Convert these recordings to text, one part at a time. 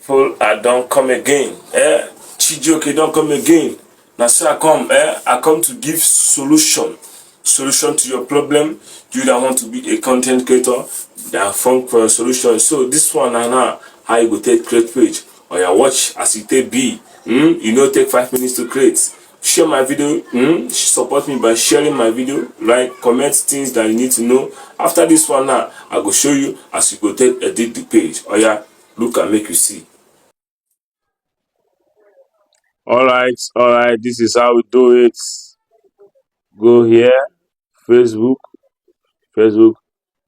people, I don't come again. Chijioke don't come again. Now so I come to give solution to your problem. You that want to be a content creator, that found for a solution. So this one now how you go take create page or you watch as you take be. You know take 5 minutes to create. Share my video, support me by sharing my video, like, comment things that you need to know. After this one now, I go show you as you go take edit the page. Oh yeah, look and make you see. All right, this is how we do it. Go here, Facebook, Facebook.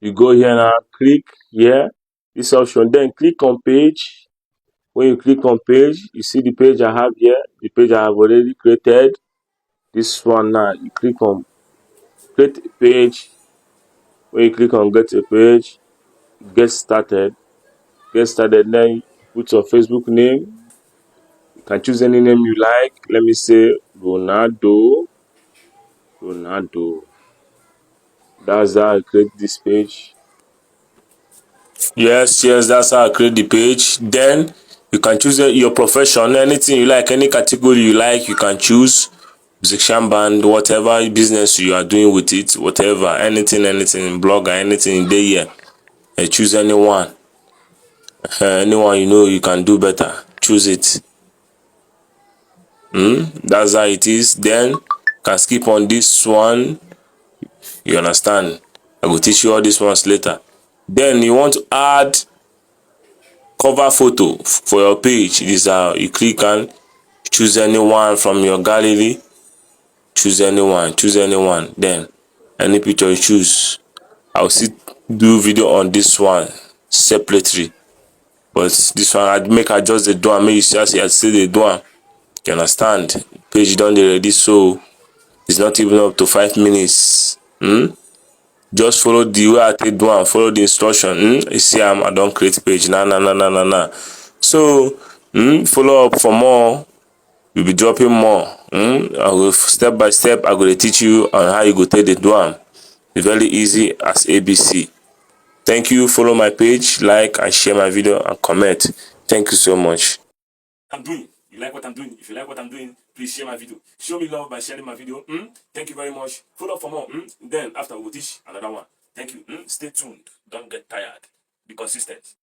You go here now, click here, this option, then click on page. When you click on page, you see the page I have here, the page I have already created. This one now, you click on create a page. When you click on get a page, get started, then you put your Facebook name. You can choose any name you like. Let me say Ronaldo. That's how I create this page. Yes, that's how I create the page. Then you can choose your profession, anything you like, any category you like, you can choose. Musician, band, whatever business you are doing with it, whatever, anything, blogger, anything there here. Choose anyone. Anyone you know you can do better. Choose it. That's how it is. Then you can skip on this one. You understand? I will teach you all these ones later. Then you want to add cover photo for your page. This is how you click and choose anyone from your gallery. Choose anyone. Then any picture you choose. I'll still do video on this one separately. But this one I make adjust the do make you see as I see the do. You understand? Page done ready, so it's not even up to 5 minutes. Just follow the way I take do am, follow the instruction. You see I don't create page. Nah. So follow up for more. We'll be dropping more. I will step by step. I will teach you on how you go take the do am. It's very easy as ABC. Thank you. Follow my page, like and share my video and comment. Thank you so much. I'm doing. You like what I'm doing? If you like what I'm doing, please share my video. Show me love by sharing my video. Thank you very much. Follow up for more. Then after we'll teach another one. Thank you. Stay tuned. Don't get tired. Be consistent.